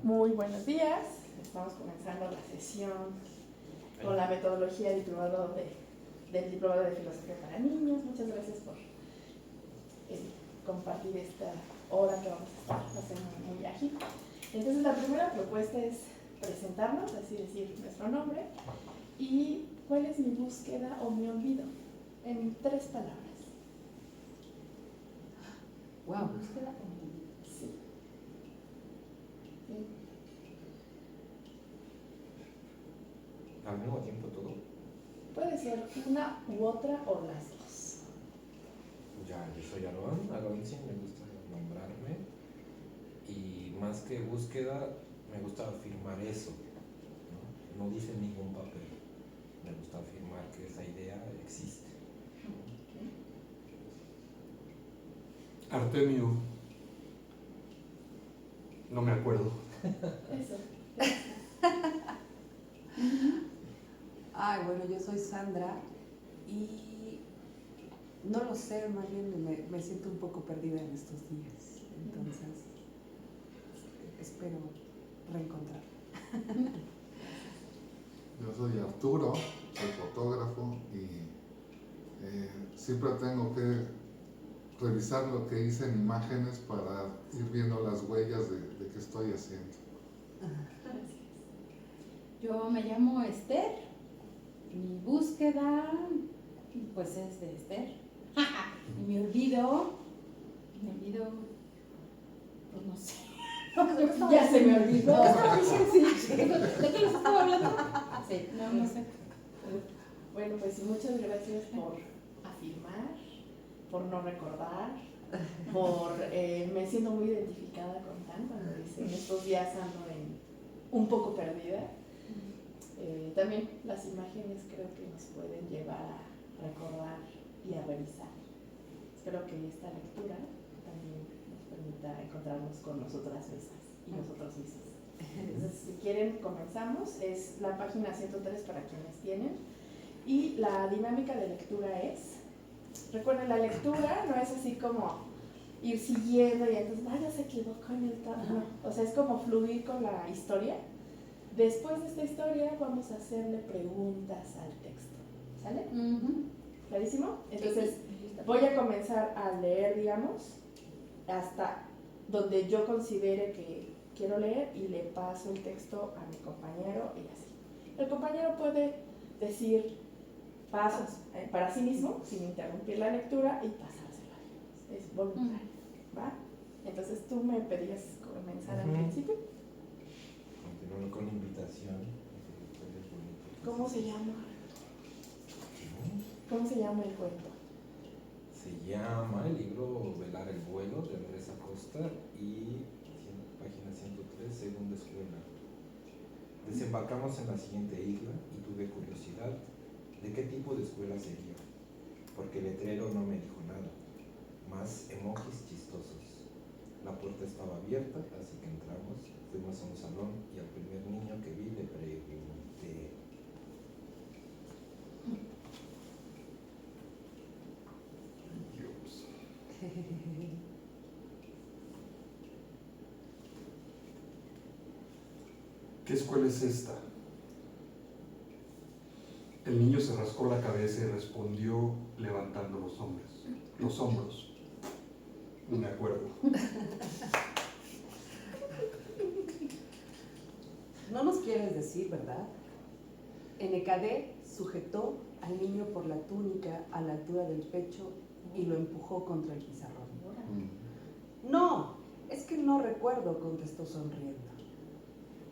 Muy buenos días. Estamos comenzando la sesión con la metodología del diplomado de filosofía para niños. Muchas gracias por compartir esta hora que vamos a estar haciendo muy ágil. Entonces, la primera propuesta es presentarnos, así decir nuestro nombre y cuál es mi búsqueda o mi olvido en 3 palabras. Wow. ¿Búsqueda o mi olvido? Sí. ¿Al mismo tiempo todo? Puede ser una u otra o las dos. Ya, yo soy Aaron sí me gusta nombrarme. Y más que búsqueda, me gusta afirmar eso. No dice en ningún papel. Me gusta afirmar que esa idea existe. Artemio, no me acuerdo. Eso. Ay, bueno, yo soy Sandra y no lo sé, más bien me siento un poco perdida en estos días. Entonces, espero reencontrar. Yo soy Arturo, soy fotógrafo y siempre tengo que revisar lo que hice en imágenes para ir viendo las huellas de qué estoy haciendo. Gracias. Yo me llamo Esther, mi búsqueda pues es de Esther. Y mi olvido, pues no sé. Ya se me olvidó. Sí. ¿De qué les estaba hablando? Sí, no sé. Bueno, pues muchas gracias por afirmar, por no recordar, me siento muy identificada con Tan cuando dice, en estos días ando un poco perdida. También las imágenes creo que nos pueden llevar a recordar y a revisar. Espero que esta lectura también nos permita encontrarnos con nosotras mismas y nosotros mismos. Entonces, si quieren, comenzamos. Es la página 103 para quienes tienen. Y la dinámica de lectura es, recuerden, la lectura no es así como ir siguiendo y entonces, vaya, se equivocó en el tema. No, o sea, es como fluir con la historia. Después de esta historia vamos a hacerle preguntas al texto. ¿Sale? ¿Clarísimo? Entonces, voy a comenzar a leer, digamos, hasta donde yo considere que quiero leer y le paso el texto a mi compañero y así. El compañero puede decir pasos para sí mismo, sin interrumpir la lectura y pasárselo a ellos. Es voluntario, ¿va? Entonces, tú me pedías comenzar al principio. Continuando con la invitación. ¿Cómo se llama? ¿Cómo se llama el cuento? Se llama el libro Velar el vuelo de Andrés Acosta y página 103, segunda escuela. Desembarcamos en la siguiente isla y tuve curiosidad de qué tipo de escuela sería, porque el letrero no me dijo nada, más emojis chistosos. La puerta estaba abierta, así que entramos, fuimos a un salón y al primer niño que vi le pregunté. Dios. ¿Qué escuela es esta? El niño se rascó la cabeza y respondió levantando los hombros. No me acuerdo. No nos quieres decir, ¿verdad? NKD sujetó al niño por la túnica a la altura del pecho y lo empujó contra el pizarrón. No, es que no recuerdo, contestó sonriendo.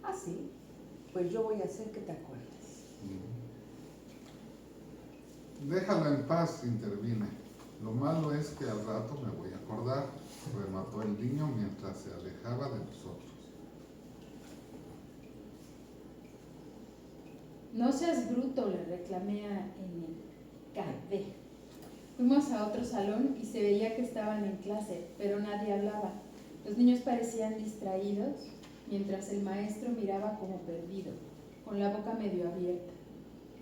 ¿Ah, sí? Pues yo voy a hacer que te acuerdes. Déjalo en paz, intervine. Lo malo es que al rato me voy a acordar, remató el niño mientras se alejaba de nosotros. No seas bruto, le reclamé a NKD. Fuimos a otro salón y se veía que estaban en clase, pero nadie hablaba. Los niños parecían distraídos, mientras el maestro miraba como perdido, con la boca medio abierta.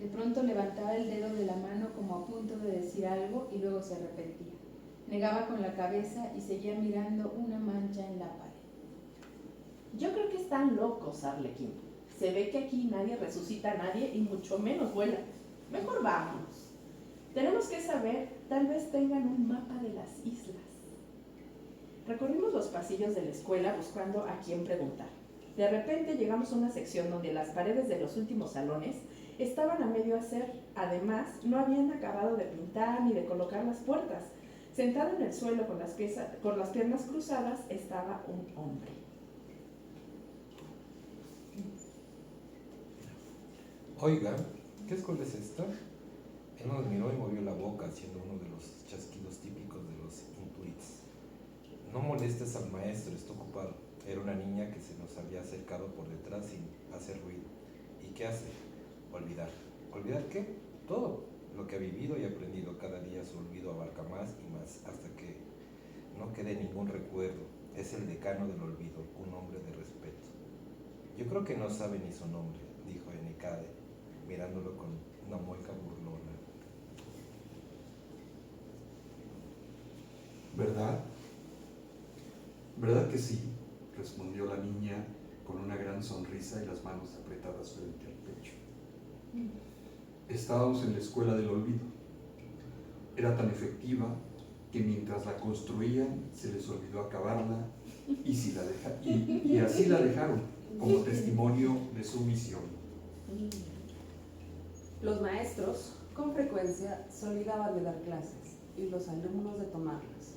De pronto levantaba el dedo de la mano como a punto de decir algo y luego se arrepentía. Negaba con la cabeza y seguía mirando una mancha en la pared. Yo creo que están locos, Arlequín. Se ve que aquí nadie resucita a nadie y mucho menos vuela. Mejor vámonos. Tenemos que saber, tal vez tengan un mapa de las islas. Recorrimos los pasillos de la escuela buscando a quién preguntar. De repente llegamos a una sección donde las paredes de los últimos salones estaban a medio hacer. Además, no habían acabado de pintar ni de colocar las puertas. Sentado en el suelo con las piernas cruzadas estaba un hombre. Oiga, ¿qué escuela es esta? Él nos miró y movió la boca haciendo uno de los chasquidos típicos de los intuits. No molestes al maestro, está ocupado. Era una niña que se nos había acercado por detrás sin hacer ruido. ¿Y qué hace? Olvidar. ¿Olvidar qué? Todo. Lo que ha vivido y aprendido. Cada día su olvido abarca más y más hasta que no quede ningún recuerdo. Es el decano del olvido, un hombre de respeto. Yo creo que no sabe ni su nombre, dijo Enecade, mirándolo con una mueca burlona. ¿Verdad? ¿Verdad que sí? Respondió la niña con una gran sonrisa y las manos apretadas frente al pecho. Estábamos en la escuela del olvido. Era tan efectiva que mientras la construían se les olvidó acabarla y así la dejaron como testimonio de su misión. Los maestros con frecuencia se olvidaban de dar clases y los alumnos de tomarlas,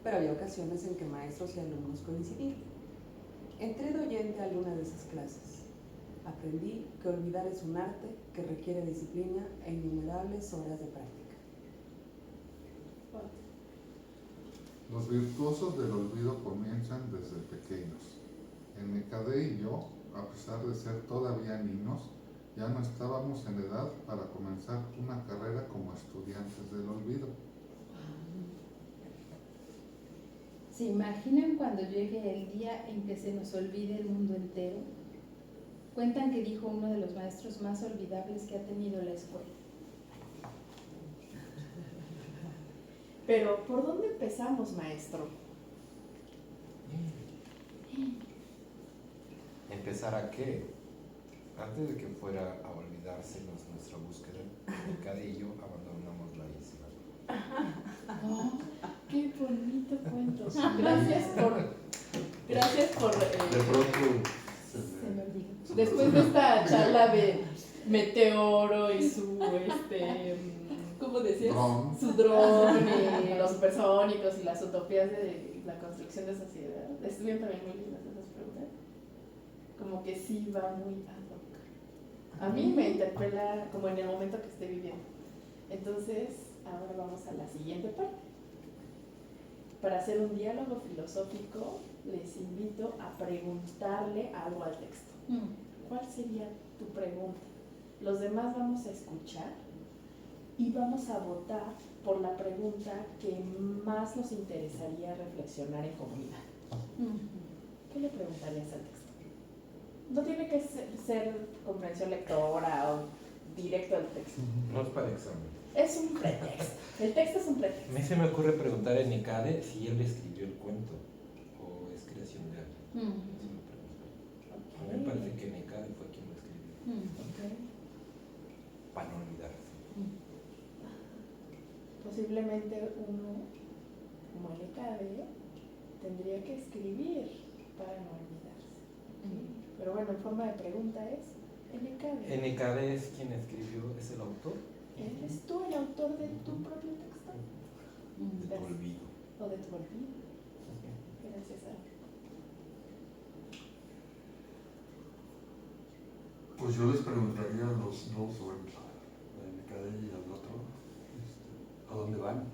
pero había ocasiones en que maestros y alumnos coincidían. Entré de oyente a alguna de esas clases. Aprendí que olvidar es un arte que requiere disciplina e innumerables horas de práctica. Los virtuosos del olvido comienzan desde pequeños. Enecade y yo, a pesar de ser todavía niños, ya no estábamos en edad para comenzar una carrera como estudiantes del olvido. ¿Se imaginan cuando llegue el día en que se nos olvide el mundo entero? Cuentan que dijo uno de los maestros más olvidables que ha tenido la escuela. Pero, ¿por dónde empezamos, maestro? ¿Empezar a qué? Antes de que fuera a olvidársenos nuestra búsqueda, Enecade y yo abandonamos la isla. Oh, qué bonito cuento. Gracias por De pronto Se me olvidó. después de esta charla de Meteoro y su ¿cómo decías? Dron. Su dron y los supersónicos y las utopías de la construcción de sociedad. Estuvieron también muy lindas esas preguntas. Como que sí va muy ad hoc. A mí me interpela como en el momento que estoy viviendo. Entonces, ahora vamos a la siguiente parte. Para hacer un diálogo filosófico, les invito a preguntarle algo al texto. ¿Cuál sería tu pregunta? Los demás vamos a escuchar y vamos a votar por la pregunta que más nos interesaría reflexionar en comunidad. ¿Qué le preguntarías al texto? No tiene que ser comprensión lectora o directo al texto. No es para examen. Es un pretexto. El texto es un A pretexto. mí se me ocurre preguntar a Enecade si él escribió el cuento o es creación de alguien. Eso me pregunto. A mí me parece que Enecade fue quien lo escribió, para no olvidarse. Posiblemente uno, como Enecade, tendría que escribir para no olvidarse. Pero bueno, en forma de pregunta es Enecade. Enecade es quien escribió, es el autor ¿Eres tú el autor de tu propio texto? de tu olvido. O de tu olvido. Gracias a pues yo les preguntaría a los dos, bueno, a Enecade y al otro, ¿a dónde van?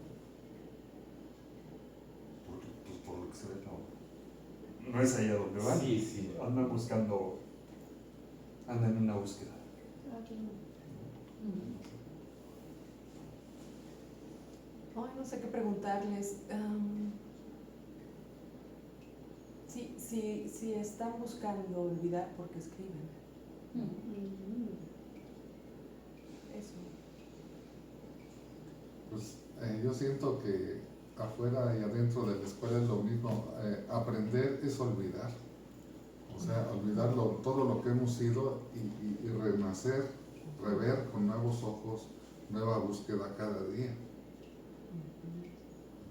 Porque, pues por lo que se ve, no es ahí a donde van. Sí, sí. Andan buscando, andan en una búsqueda. Ay, no sé qué preguntarles. Si están buscando olvidar, ¿por qué escriben? Eso. Pues yo siento que afuera y adentro de la escuela es lo mismo. Aprender es olvidar. O sea, olvidarlo, todo lo que hemos sido y renacer, rever con nuevos ojos, nueva búsqueda cada día.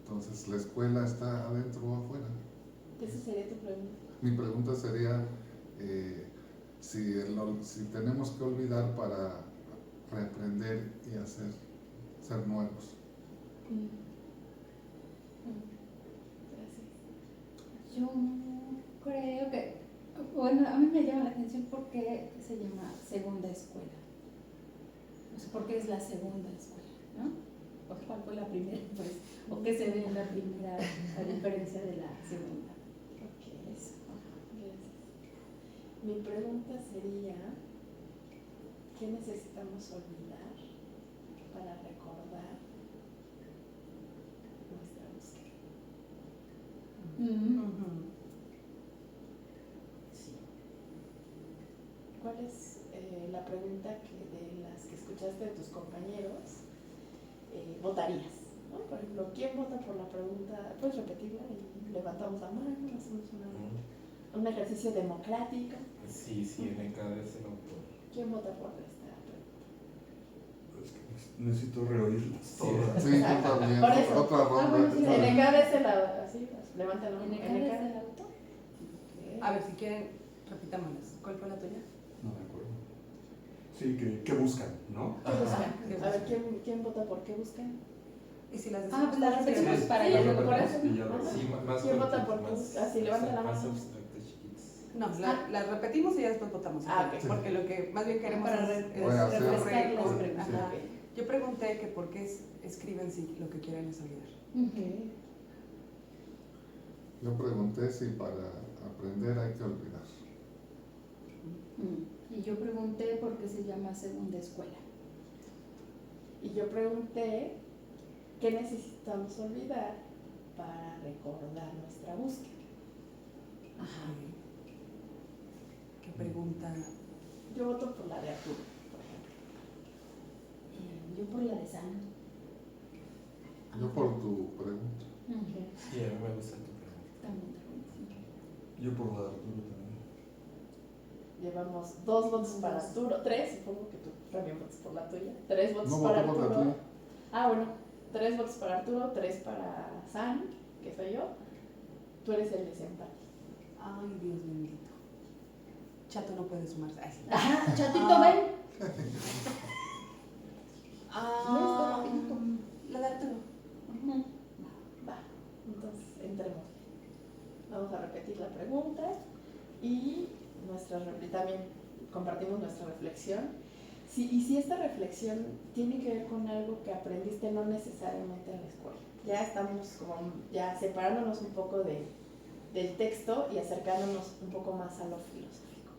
Entonces, ¿la escuela está adentro o afuera? Esa sería tu pregunta. Mi pregunta sería si tenemos que olvidar para reaprender y ser nuevos. Gracias. Yo creo que, bueno, a mí me llama la atención por qué se llama segunda escuela. O sea, ¿por qué es la segunda escuela, no? ¿O cuál fue la primera, pues? ¿O qué se ve en la primera a diferencia de la segunda? Ok, eso. Gracias. Mi pregunta sería, ¿qué necesitamos olvidar para recordar nuestra búsqueda? Sí. ¿Cuál es la pregunta de las que escuchaste de tus compañeros votarías? ¿No? Por ejemplo, ¿quién vota por la pregunta? Puedes repetirla y levantamos la mano, hacemos un ejercicio democrático. Sí, en ECADE es el autor. ¿Quién vota por esta pregunta? Es que necesito reoírlas todas. Sí, yo también. Por eso. Otra ronda. bueno, sí, En ECADE es el así, levanta la mano. ¿En el es el autor? A ver, si quieren, repitámoslas. ¿Cuál fue la tuya? No me acuerdo. Sí, ¿qué buscan, no? ¿Qué buscan? A ver, ¿quién vota por qué buscan? Y si las Ah, pues las todas, repetimos ¿quieres? para Sí, ya las luego por repetimos eso. y ya luego. Sí, más ¿Quién vota cortito, por qué? más- Así, levanta la más mano. abstractas, chiquitas. No, las repetimos y ya después votamos. Ah, ok. Porque lo que más bien queremos Para es Voy a hacer- refrescar las con- preguntas. ajá. Ok. Yo pregunté que por qué escriben si lo que quieren es olvidar. Yo pregunté si para aprender hay que olvidar. Y yo pregunté por qué se llama segunda escuela. Y yo pregunté, ¿qué necesitamos olvidar para recordar nuestra búsqueda? Ajá. ¿Qué pregunta? Yo voto por la de Arturo, por ejemplo. Yo por la de San. Yo por tu pregunta. Sí, a mí me gusta tu pregunta. También. Yo por la de Arturo también. Llevamos 2 votos para Arturo, 3, supongo que tú también votas por la tuya. 3 votos No para voté por la Arturo. tuya. Ah, bueno, 3 votos para Arturo, 3 para San, que soy yo. Tú eres el desempate. Ay, Dios bendito. Chato no puede sumarse. Ay, sí. Ajá, chatito, Ah. ven. La de Arturo. Va, entonces entremos. Vamos a repetir la pregunta y también compartimos nuestra reflexión. Y si esta reflexión tiene que ver con algo que aprendiste no necesariamente en la escuela. Ya estamos como ya separándonos un poco del texto y acercándonos un poco más a lo filosófico.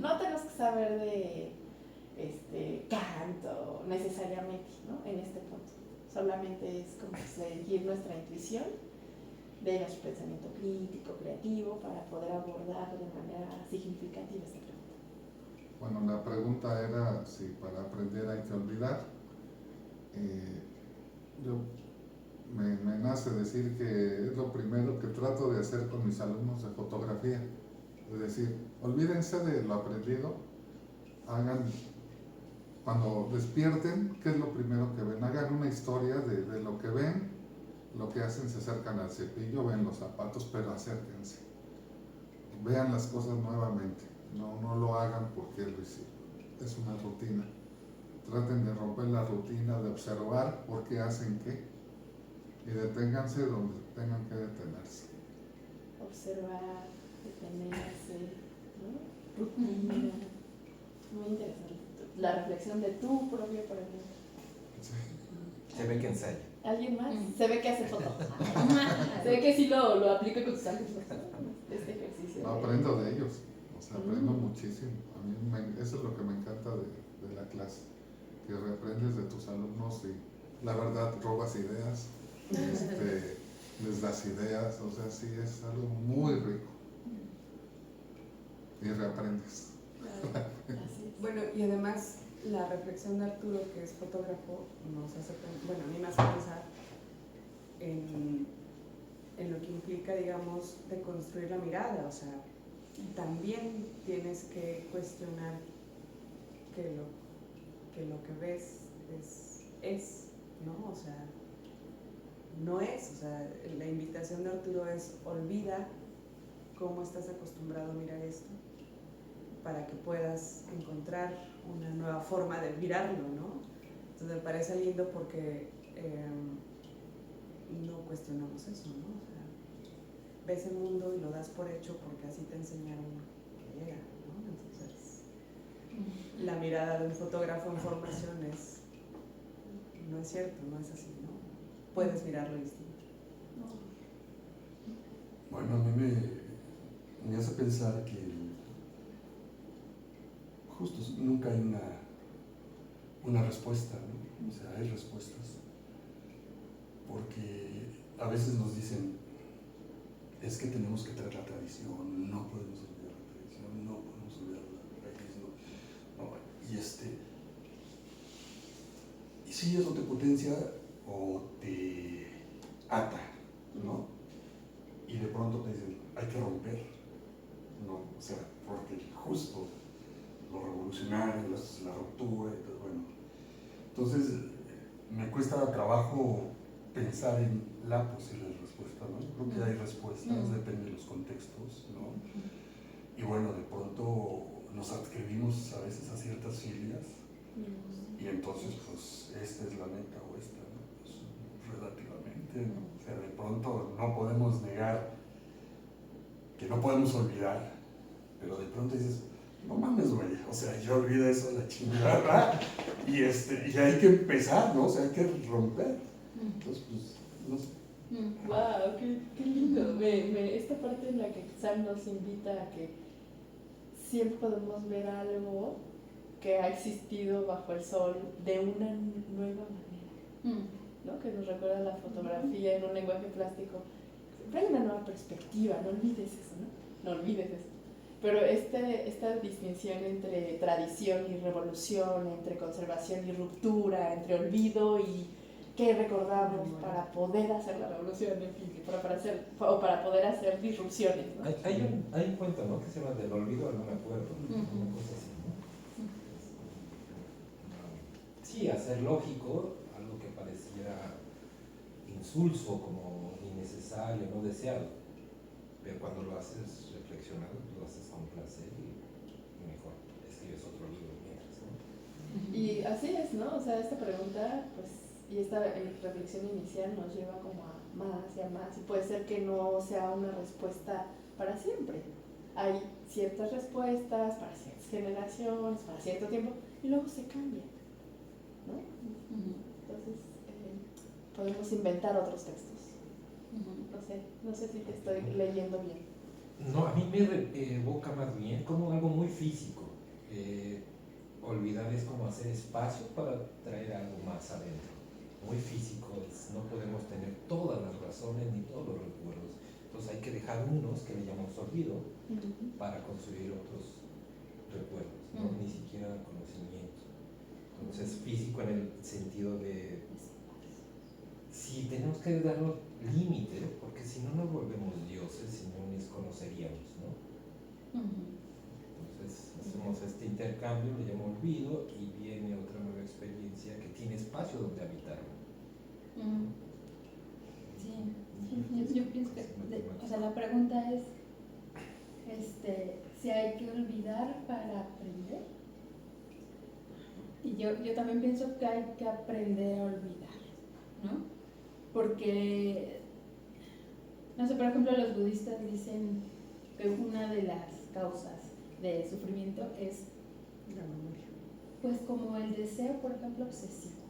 No tenemos que saber de Kant necesariamente, ¿no? En este punto. Solamente es como seguir nuestra intuición de nuestro pensamiento crítico, creativo, para poder abordar de manera significativa esta pregunta. Bueno, la pregunta era si para aprender hay que olvidar. Yo me nace decir que es lo primero que trato de hacer con mis alumnos de fotografía. Es decir, olvídense de lo aprendido, cuando despierten, ¿qué es lo primero que ven? Hagan una historia de lo que ven, lo que hacen, se acercan al cepillo, ven los zapatos, pero acérquense. Vean las cosas nuevamente, no lo hagan porque es una rutina. Traten de romper la rutina, de observar por qué hacen qué y deténganse donde tengan que detenerse. Observar, detenerse, ¿no? Rutina. Muy interesante. La reflexión de tu propio aprendizaje. Se ve que ensaya. ¿Alguien más? Se ve que hace foto. Se ve que sí lo aplica con sus alumnos. Este ejercicio. Aprendo de ellos, o sea, aprendo muchísimo. A mí eso es lo que me encanta de la clase, que reprendes de tus alumnos y la verdad robas ideas, les das ideas, o sea, sí es algo muy rico. Y reaprendes. Así es. Bueno, y además la reflexión de Arturo, que es fotógrafo, nos hace, a mí me hace pensar en lo que implica, digamos, de construir la mirada, o sea, también tienes que cuestionar que lo que ves es, ¿no? O sea, no es, o sea, la invitación de Arturo es olvida cómo estás acostumbrado a mirar esto para que puedas encontrar una nueva forma de mirarlo, ¿no? Entonces me parece lindo porque no cuestionamos eso, ¿no? O sea, ves el mundo y lo das por hecho porque así te enseñaron que era, ¿no? Entonces, la mirada de un fotógrafo en formación no es cierto, no es así, ¿no? Puedes mirarlo distinto. Bueno, a mí me hace pensar que justo nunca hay una respuesta, ¿no? O sea, hay respuestas. Porque a veces nos dicen, es que tenemos que traer la tradición, no podemos olvidar la tradición, no podemos olvidar la raíz, ¿no? Y sí, eso te potencia o te ata, ¿no? Y de pronto te dicen, hay que romper, ¿no? O sea, porque justo lo revolucionario, la ruptura y todo, bueno. Entonces, me cuesta trabajo pensar en la posible respuesta, ¿no? Creo que hay respuestas, depende de los contextos, ¿no? Y bueno, de pronto nos adscribimos a veces a ciertas filias y entonces, pues, esta es la meta o esta, ¿no? Pues, relativamente, ¿no? O sea, de pronto no podemos negar que no podemos olvidar, pero de pronto dices, no mames, güey, o sea, yo olvido eso de la chingada, y hay que empezar, ¿no? O sea, hay que romper. Entonces, pues, no sé. ¡Wow! ¡Qué lindo! Esta parte en la que Sam nos invita a que siempre podemos ver algo que ha existido bajo el sol de una nueva manera, ¿no? Que nos recuerda la fotografía en un lenguaje plástico. Siempre hay una nueva perspectiva, no olvides eso, ¿no? No olvides eso. Pero esta distinción entre tradición y revolución, entre conservación y ruptura, entre olvido y qué recordamos para poder hacer la revolución, en fin, para poder hacer disrupciones, ¿no? Hay un cuento, ¿no? Que se llama Del olvido al no me acuerdo, una cosa así, ¿no? Sí, hacer lógico algo que pareciera insulso, como innecesario, no deseado, pero cuando lo haces reflexionado, lo haces con placer y mejor escribes otro libro mientras, ¿no? Y así es, ¿no? O sea, esta pregunta, pues, y esta reflexión inicial nos lleva como a más y a más, y puede ser que no sea una respuesta para siempre. Hay ciertas respuestas para ciertas generaciones, para cierto tiempo, y luego se cambian, ¿no? Entonces, podemos inventar otros textos. No sé si te estoy leyendo bien. No, a mí me evoca más bien como algo muy físico. Olvidar es como hacer espacio para traer algo más adentro. Muy físico, no podemos tener todas las razones ni todos los recuerdos. Entonces hay que dejar unos que le llamamos olvido para construir otros recuerdos, ¿no? Ni siquiera conocimiento. Entonces físico en el sentido de sí, tenemos que darnos límite, porque si no nos volvemos dioses, si no nos conoceríamos, ¿no? Entonces hacemos este intercambio, le llamo olvido, y viene otra nueva experiencia que tiene espacio donde habitar. Sí, yo pienso que, o sea, la pregunta es, si hay que olvidar para aprender. Y yo también pienso que hay que aprender a olvidar, ¿no? Porque, no sé, por ejemplo, los budistas dicen que una de las causas de sufrimiento es La memoria. pues como el deseo, por ejemplo, obsesivo,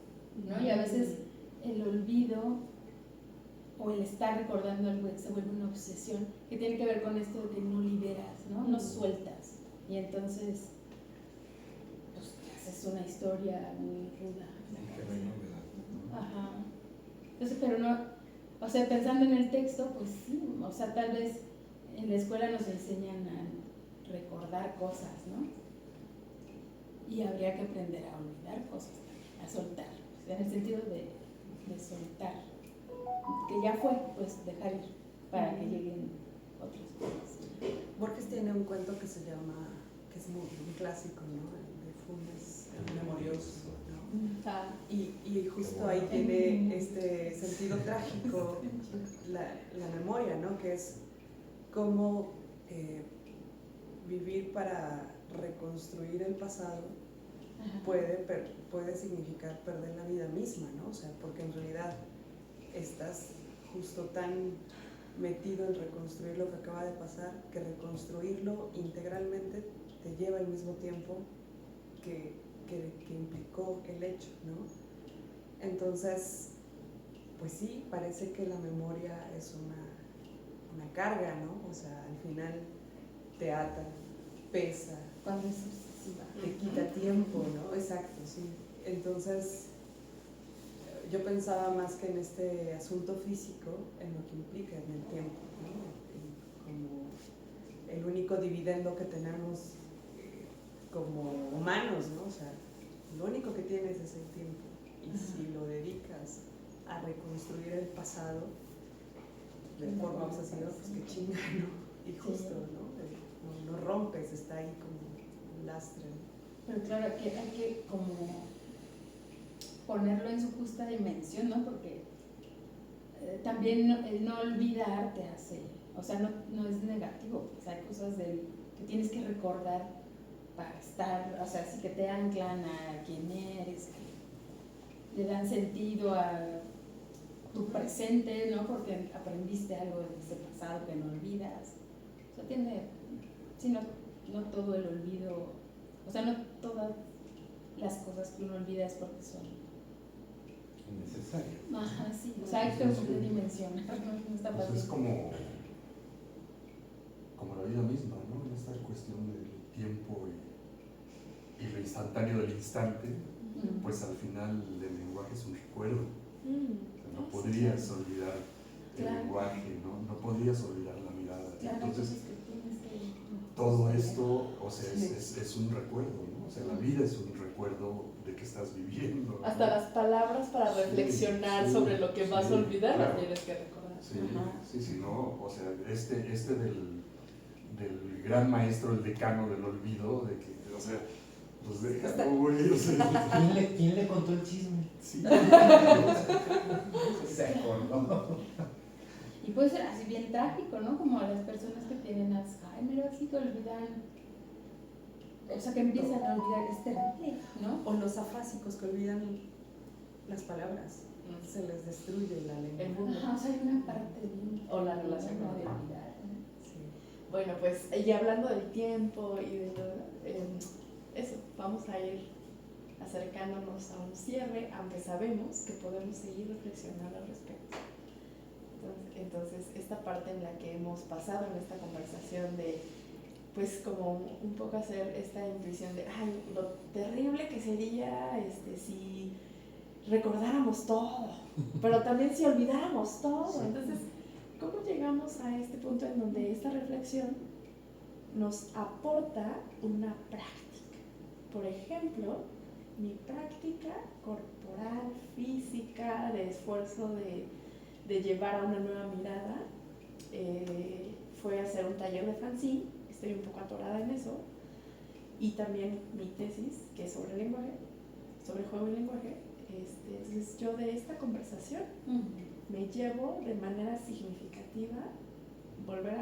¿no? Y a veces el olvido o el estar recordando algo se vuelve una obsesión que tiene que ver con esto de que no liberas, ¿no? No sueltas. Y entonces, pues te haces una historia muy ruda. Que no hay novedad, ¿no? Ajá. Entonces, pero no, o sea, pensando en el texto, pues sí, o sea, tal vez en la escuela nos enseñan a recordar cosas, ¿no? Y habría que aprender a olvidar cosas también, a soltar, o sea, en el sentido de soltar, que ya fue, pues dejar ir para que lleguen otras cosas. Borges tiene un cuento que se llama, que es muy clásico, ¿no? El de Funes, el memorioso, ¿no? Y justo ahí tiene este sentido trágico la memoria, ¿no? Que es cómo vivir para reconstruir el pasado puede significar perder la vida misma, ¿no? O sea, porque en realidad estás justo tan metido en reconstruir lo que acaba de pasar, que reconstruirlo integralmente te lleva al mismo tiempo que implicó el hecho, ¿no? Entonces, pues sí, parece que la memoria es una carga, ¿no? O sea, al final te ata, pesa, Cuando es obsesiva. te quita tiempo, ¿no? Exacto, sí. Entonces, yo pensaba más que en este asunto físico, en lo que implica en el tiempo, ¿no? Como el único dividendo que tenemos como humanos, ¿no? O sea, lo único que tienes es el tiempo. Y si lo dedicas a reconstruir el pasado de forma obsesiva, pues qué chinga, ¿no? Y justo, ¿no? No rompes, está ahí como un lastre. Pero claro, que hay que como ponerlo en su justa dimensión, ¿no? Porque también no olvidar te hace, o sea, no es negativo, pues hay cosas que tienes que recordar para estar, o sea, sí que te anclan a quién eres, que le dan sentido a tu presente, ¿no? Porque aprendiste algo de ese pasado que no olvidas. O sea, sí, no todo el olvido, o sea, no todas las cosas que uno olvida es porque son innecesario. Ajá, sí, o sea, hay que dimensionar, no está Pues fácil. es como la vida misma, ¿no? En esta cuestión del tiempo y lo instantáneo del instante, pues al final el lenguaje es un recuerdo. O sea, no podrías olvidar el lenguaje, no podrías olvidar la mirada. Entonces, todo esto, o sea, es un recuerdo, ¿no? O sea, la vida es un recuerdo de que estás viviendo, ¿no? Hasta las palabras para reflexionar sobre lo que vas a olvidar las tienes que recordar. Sí, no, o sea, este del gran maestro, el decano del olvido, de que, o sea, pues déjalo, güey, o sea. ¿Quién le contó el chisme? Sí. Se acordó. Y puede ser así bien trágico, ¿no? Como las personas que tienen Alzheimer, así que olvidan, o sea, que empiezan a olvidar, es terrible, ¿no? O los afásicos que olvidan las palabras, se les destruye la lengua. Ajá, o sea, hay una parte bien. O la relación de con el olvidar. Sí. Bueno, pues ya hablando del tiempo y de todo, eso, vamos a ir acercándonos a un cierre, aunque sabemos que podemos seguir reflexionando al respecto. Entonces, esta parte en la que hemos pasado en esta conversación de, pues como un poco hacer esta intuición de, ay, lo terrible que sería si recordáramos todo, pero también si olvidáramos todo. Entonces, ¿cómo llegamos a este punto en donde esta reflexión nos aporta una práctica? Por ejemplo, mi práctica corporal, física, de esfuerzo de llevar a una nueva mirada, fue hacer un taller de fanzine. Estoy un poco atorada en eso. Y también mi tesis, que es sobre lenguaje, sobre juego y lenguaje. Entonces yo de esta conversación me llevo de manera significativa volver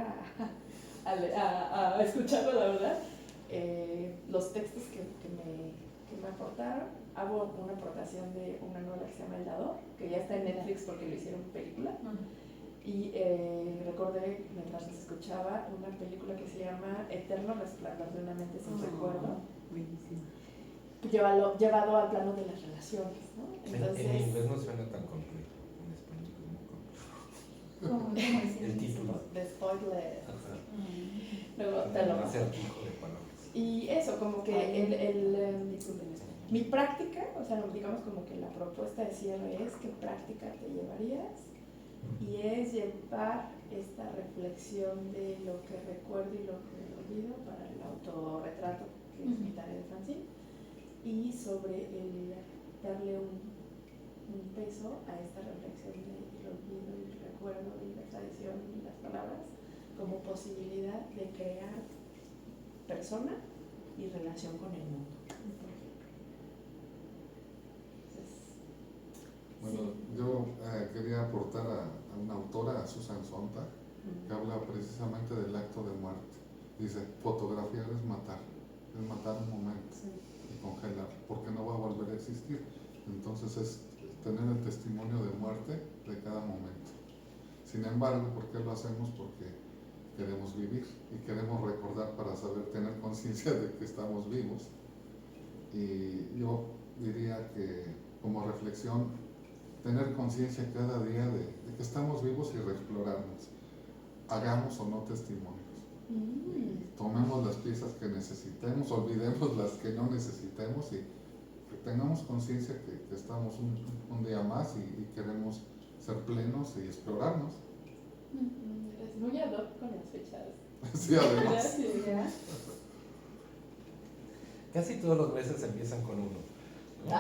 a escucharlo, la verdad, los textos que me aportaron. Hago una aportación de una novela que se llama El Dador, que ya está en Netflix porque lo hicieron película. Y recordé, mientras les escuchaba, una película que se llama Eterno Resplandor de una mente sin recuerdo. Buenísimo. Llevado al plano de las relaciones, ¿no? Entonces, En inglés no suena tan complejo, en español es muy complejo. ¿Cómo es El título. de spoiler. Ajá. Luego te lo Un acertijo de palabras. Y eso, como que mi práctica, o sea, digamos como que la propuesta de cierre es ¿qué práctica te llevarías? Y es llevar esta reflexión de lo que recuerdo y lo que olvido para el autorretrato, que es mi tarea de fanzine, y sobre el darle un peso a esta reflexión del olvido y el recuerdo y la tradición y las palabras, como posibilidad de crear persona y relación con el mundo, por ejemplo. Entonces, Bueno, sí. yo quería aportar a una autora, a Susan Sontag, que habla precisamente del acto de muerte. Dice, fotografiar es matar un momento Sí. y congelar, porque no va a volver a existir. Entonces es tener el testimonio de muerte de cada momento. Sin embargo, ¿por qué lo hacemos? Porque queremos vivir y queremos recordar para saber tener conciencia de que estamos vivos. Y yo diría que como reflexión, tener conciencia cada día de que estamos vivos y reexplorarnos. Hagamos o no testimonios. Tomemos las piezas que necesitemos, olvidemos las que no necesitemos y que tengamos conciencia que estamos un día más y queremos ser plenos y explorarnos. Eres muy ad hoc con las fechas. Sí, además. Gracias. Casi todos los meses empiezan con uno, ¿no?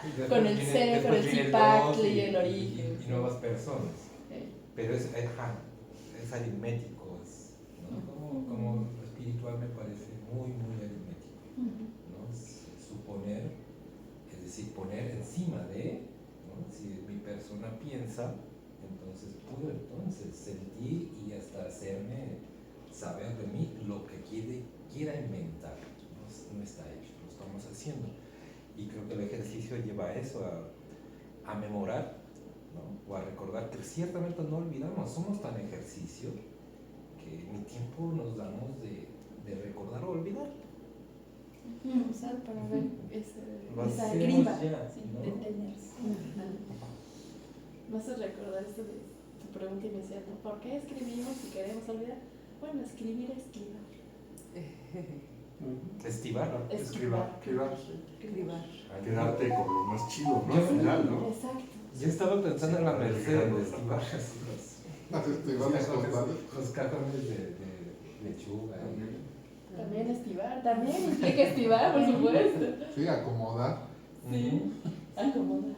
Y después Con el C, con el viene Zipac dos y el origen. y nuevas personas. Okay. Pero es aritmético, como espiritual me parece muy, muy aritmético, ¿no? Suponer, es decir, poner encima de, ¿no? Si mi persona piensa, entonces puedo sentir y hasta hacerme saber de mí lo que quiera inventar. No está hecho, lo estamos haciendo. Y creo que el ejercicio lleva a eso, a memorar, ¿no? O a recordar que ciertamente no olvidamos, somos tan ejercicio que ni tiempo nos damos de recordar o olvidar. Usar para ver Lo esa hacemos grima, ya, sí, ¿no? detenerse. Me hace recordar esto de tu pregunta inicial, ¿no? ¿Por qué escribimos si queremos olvidar? Bueno, escribir es esquivar. Estivar, ¿no? Escribar. Escribar. Quedarte con lo más chido, ¿no? Yo- Al final, ¿no? Exacto. Yo estaba pensando en la Merced de estivar los cajones de lechuga. También estivar, también implica estivar, por supuesto. Sí, acomodar. Sí, acomodar.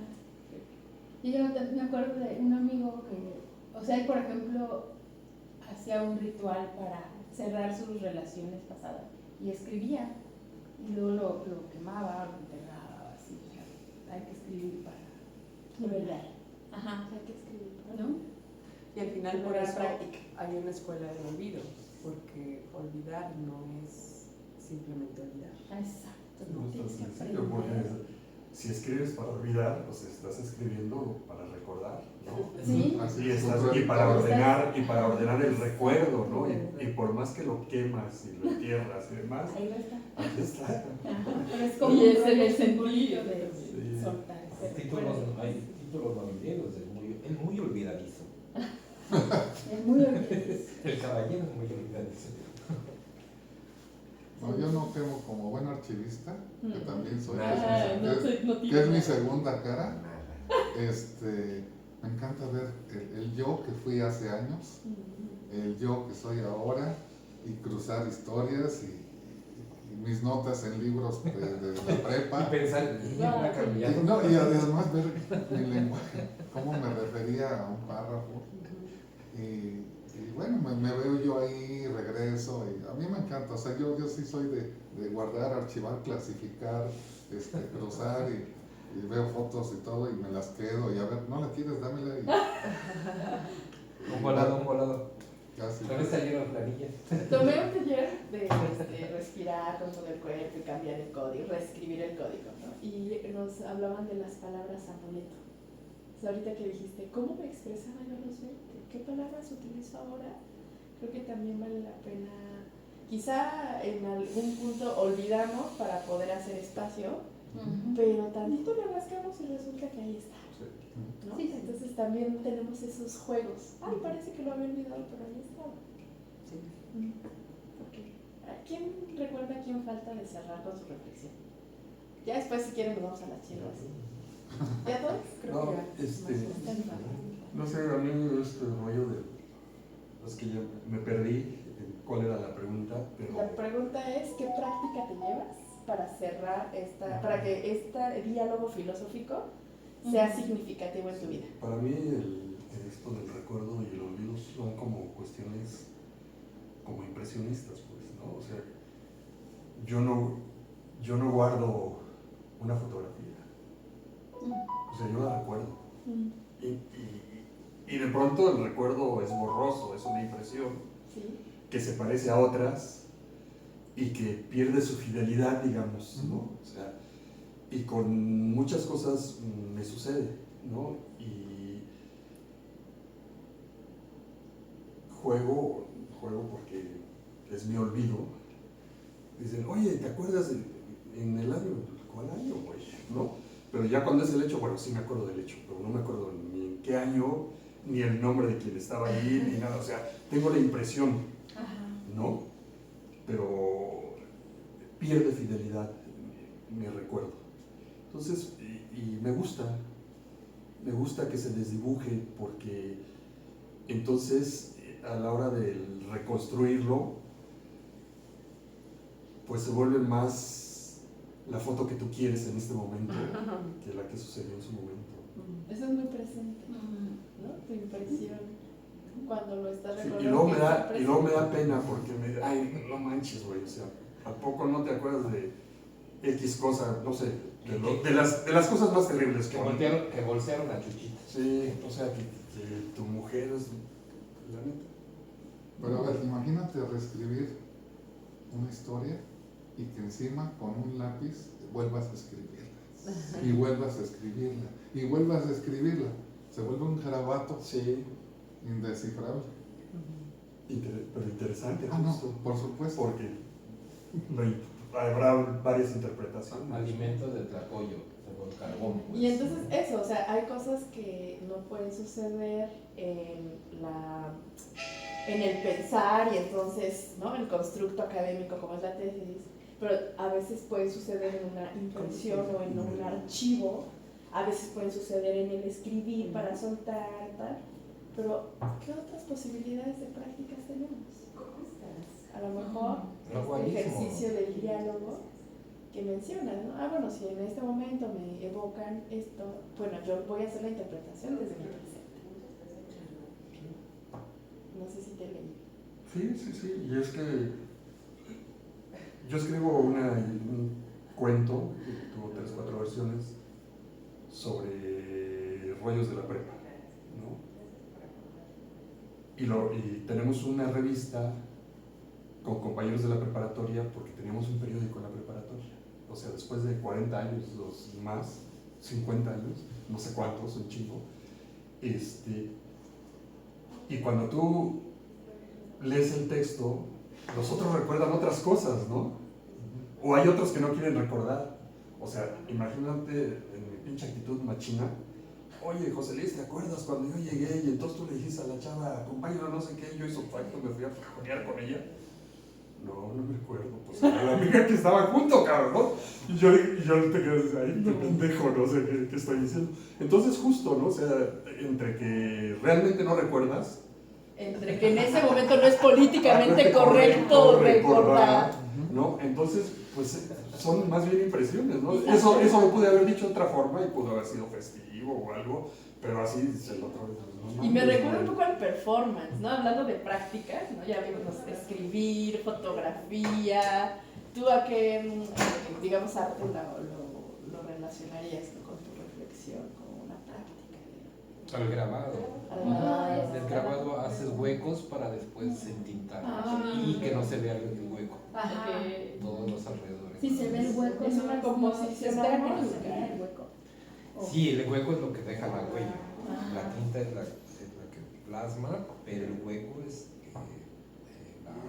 Y yo me acuerdo de un amigo que, o sea, él por ejemplo hacía un ritual para cerrar sus relaciones pasadas y escribía y luego lo quemaba, lo enterraba, así, o sea, hay que escribir para olvidar. Ajá, Hay que escribir, ¿no? Y al final por Buena eso práctica. hay una escuela de olvido, porque olvidar no es simplemente olvidar. Exacto. No es tan Tienes que sencillo, aprender. porque si escribes para olvidar, pues estás escribiendo para recordar, ¿no? Sí. Así Y, es, y para ordenar el recuerdo, ¿no? Y por más que lo quemas y lo entierras y demás, Ahí va a estar. aquí está. Ajá, pero es como Y un ese es el rollo sentido simbólico de Sí. soltar. Hay títulos nobiliarios, es muy olvidadizo. Es muy olvidadizo. El caballero es muy olvidadizo. No, yo no quemo como buen archivista, que también soy, No que es mi segunda cara. Me encanta ver el yo que fui hace años, el yo que soy ahora, y cruzar historias y mis notas en libros de prepa. Y pensar, y ha cambiado. Y además ver mi lenguaje, cómo me refería a un párrafo. Y bueno, me veo yo ahí, regreso, y a mí me encanta, o sea, yo sí soy de guardar, archivar, clasificar, cruzar, y veo fotos y todo, y me las quedo, y a ver, ¿no la quieres? Dámela, y Un volado. casi. ¿No ves salieron planillas? Tomé un taller de respirar con todo el cuerpo y cambiar el código, reescribir el código, ¿no? Y nos hablaban de las palabras amuleto. O sea, ahorita que dijiste, ¿cómo me expresaba yo a los 20? ¿Qué palabras utilizo ahora? Creo que también vale la pena. Quizá en algún punto olvidamos para poder hacer espacio, pero tantito le rascamos y resulta que ahí está, ¿no? Sí, sí. Entonces también tenemos esos juegos. Ay, parece que lo había olvidado, pero ahí estaba. Sí. Okay. ¿A quién recuerda quién falta de cerrar con su reflexión? Ya después, si quieren, nos vamos a las chivas. ¿Ya todos? Creo No, que ya. no sé, a mí este rollo de... Es que ya me perdí en cuál era la pregunta, pero... La pregunta es, ¿qué práctica te llevas para cerrar para que este diálogo filosófico sea significativo en tu vida? Para mí esto del recuerdo y el olvido son como cuestiones como impresionistas, pues, ¿no? O sea, yo no guardo una fotografía, o sea, yo la recuerdo. Y de pronto el recuerdo es borroso, es una impresión que se parece a otras y que pierde su fidelidad, digamos, ¿no? O sea, y con muchas cosas me sucede, ¿no? Y juego porque es mi olvido. Dicen, oye, ¿te acuerdas en el año? ¿Cuál año, güey? ¿No? Pero ya cuando es el hecho, bueno, sí me acuerdo del hecho, pero no me acuerdo ni en qué año, ni el nombre de quien estaba allí, ni nada. O sea, tengo la impresión, ¿no? Pero pierde fidelidad mi recuerdo. Entonces, y me gusta que se desdibuje, porque entonces a la hora de reconstruirlo, pues se vuelve más la foto que tú quieres en este momento que la que sucedió en su momento. Eso es muy presente, ¿no? Tu impresión cuando lo estás Sí, recordando. y luego me da pena porque ay, no manches, güey, o sea, ¿a poco no te acuerdas de X cosa, no sé, de las cosas más terribles Que bolsearon a Chuchita? Sí, o sea, que tu mujer es la neta. Pero a ver, imagínate reescribir una historia y que encima con un lápiz vuelvas a escribirla. Y vuelvas a escribirla. Y vuelvas a escribirla. Se vuelve un garabato indescifrable. Pero interesante, justo. No, por supuesto. Porque habrá varias interpretaciones. Alimentos de tlacoyo, de carbón. Pues. Y entonces eso, o sea, hay cosas que no pueden suceder en el pensar y entonces, ¿no? El constructo académico como es la tesis, pero a veces puede suceder en una impresión o en un archivo, a veces pueden suceder en el escribir para soltar, tal, pero ¿qué otras posibilidades de prácticas tenemos? A lo mejor este ejercicio del diálogo que mencionas, ¿no? Bueno, si en este momento me evocan esto, bueno, yo voy a hacer la interpretación desde mi presente. No sé si te leí. Sí, y es que yo escribo un cuento, que tuvo 3 o 4 versiones, sobre rollos de la prepa, ¿no? Y tenemos una revista con compañeros de la preparatoria, porque teníamos un periódico en la preparatoria. O sea, después de 40 años, los más, 50 años, no sé cuántos, un chingo. Y cuando tú lees el texto, los otros recuerdan otras cosas, ¿no? O hay otros que no quieren recordar. O sea, imagínate en mi pinche actitud machina. Oye, José Luis, ¿te acuerdas cuando yo llegué y entonces tú le dijiste a la chava, acompáñalo, no sé qué, yo hizo pacto, me fui a fajonear con ella? No me acuerdo, pues era la amiga que estaba junto, cabrón, ¿no? Y yo te quedé ahí, qué pendejo, no sé qué estoy diciendo. Entonces, justo, ¿no? O sea, entre que realmente no recuerdas, entre que en ese momento no es políticamente correcto recordar, ¿no? Entonces, pues son más bien impresiones, ¿no? Eso lo pude haber dicho de otra forma y pudo haber sido festivo o algo, pero así se lo otro. Y me recuerda un poco al performance, ¿no? Hablando de prácticas, ¿no? Ya vimos escribir, fotografía. ¿Tú a qué, digamos, arte lo relacionarías con tu reflexión, como una práctica? Al grabado. Del grabado haces huecos para después entintar y que no se vea el hueco. Todos los alrededores. Si se ve el hueco, es una composición armónica. El hueco. Sí, el hueco es lo que deja la huella. La tinta es la que plasma, pero el hueco es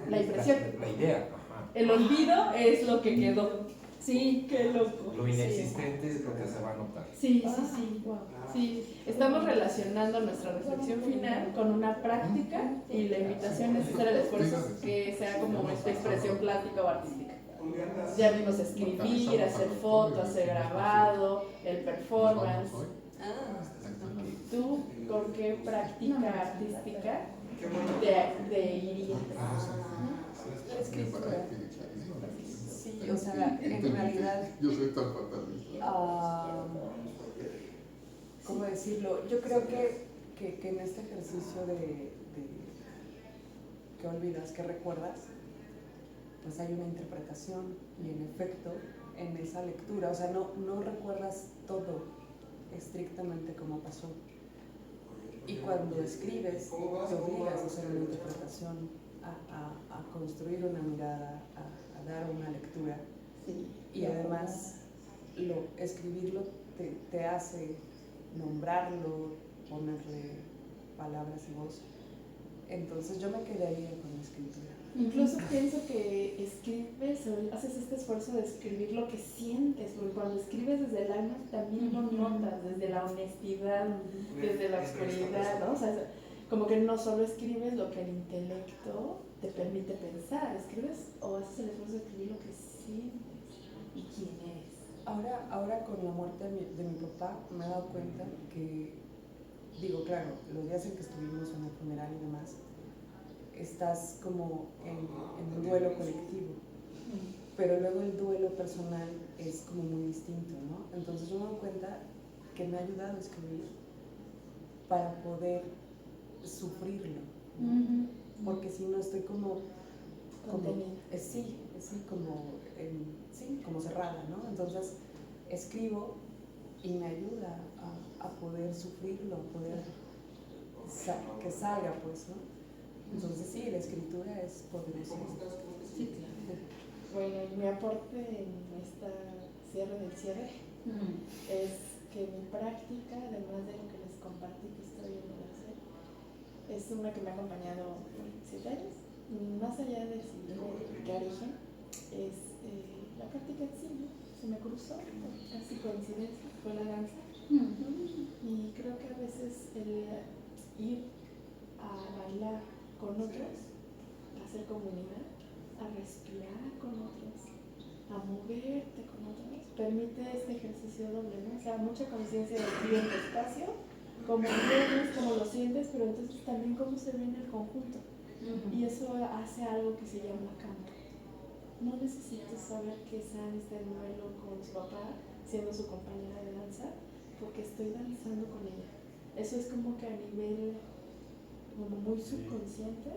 la impresión. La idea. Ajá. El olvido es lo que quedó. Sí, qué loco. Lo inexistente es lo que se va a notar. Sí. Sí, estamos relacionando nuestra reflexión final con una práctica y la invitación es hacer el esfuerzo que sea como esta expresión plástica o artística. Ya vimos escribir, hacer foto, hacer grabado, el performance. ¿Tú con qué práctica artística te irías? La escritura. Sí, o sea, en realidad... Yo soy tan fatalista. ¿Cómo decirlo? Yo creo que en este ejercicio de qué olvidas, qué recuerdas, pues hay una interpretación y en efecto en esa lectura, o sea, no recuerdas todo estrictamente como pasó. Y cuando escribes, te obligas a hacer una interpretación, a construir una mirada, a dar una lectura. Sí. Y además, escribirlo te hace nombrarlo, ponerle palabras y voz. Entonces yo me quedaría con la escritura. Incluso pienso que escribes o haces este esfuerzo de escribir lo que sientes, porque cuando escribes desde el alma también lo notas, desde la honestidad, desde la oscuridad, ¿no? O sea, como que no solo escribes lo que el intelecto te permite pensar, escribes o haces el esfuerzo de escribir lo que sientes y quién eres. Ahora con la muerte de mi papá me he dado cuenta que, digo, claro, los días en que estuvimos en el funeral y demás, estás como en un duelo colectivo, pero luego el duelo personal es como muy distinto, ¿no? Entonces yo me doy cuenta que me ha ayudado a escribir para poder sufrirlo, ¿no? Porque si no estoy como como cerrada, ¿no? Entonces escribo y me ayuda a poder sufrirlo, a poder que salga, pues, ¿no? Entonces sí, la escritura es poderosa. Sí, claro. Bueno, mi aporte en esta cierre del cierre es que mi práctica, además de lo que les compartí que estoy en el hacer, es una que me ha acompañado por 7 años. Más allá de si qué origen, es la práctica en sí, ¿no? Se me cruzó, casi coincidencia, fue la danza. Y creo que a veces el ir a bailar con otros, a hacer comunidad, a respirar con otros, a moverte con otros, permite este ejercicio doble, ¿no? O sea, mucha conciencia de ti en tu espacio, como vienes, como lo sientes, pero entonces también cómo se ve en el conjunto. Y eso hace algo que se llama campo. No necesito saber que Sam está en duelo con su papá, siendo su compañera de danza, porque estoy danzando con ella. Eso es como que a nivel como muy subconsciente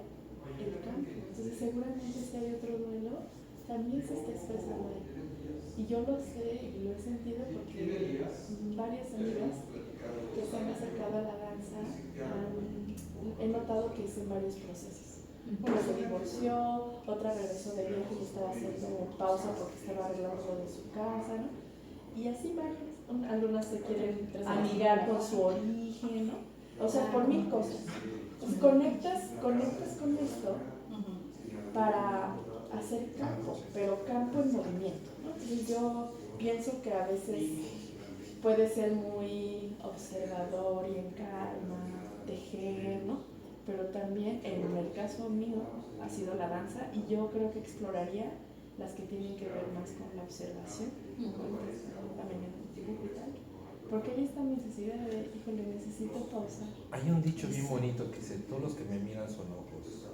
el campo. Entonces seguramente si hay otro duelo, también se está expresando ahí. Y yo lo sé y lo he sentido porque varias amigas que se han acercado a la danza he notado que es en varios procesos. Una se divorció, otra regresó de viaje y estaba haciendo pausa porque estaba arreglando lo de su casa, ¿no? Y así varias. Algunas se quieren amigar con su origen, ¿no? O sea, por 1000 cosas. Entonces conectas con esto para hacer campo, pero campo en movimiento, ¿no? Entonces yo pienso que a veces puede ser muy observador y en calma, tejer, ¿no? Pero también en el caso mío ha sido la danza y yo creo que exploraría las que tienen que ver más con la observación, también en el dibujo y tal, porque ahí está mi necesidad de, híjole, necesito pausar. Hay un dicho bien bonito que dice, todos los que me miran son ojos.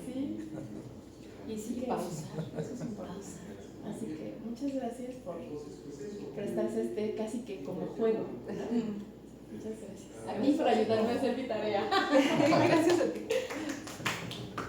Sí, y sí, pausar, eso es importante. Así que muchas gracias por prestarse casi que como juego. Muchas gracias. A mí por ayudarme a hacer mi tarea. Gracias a ti.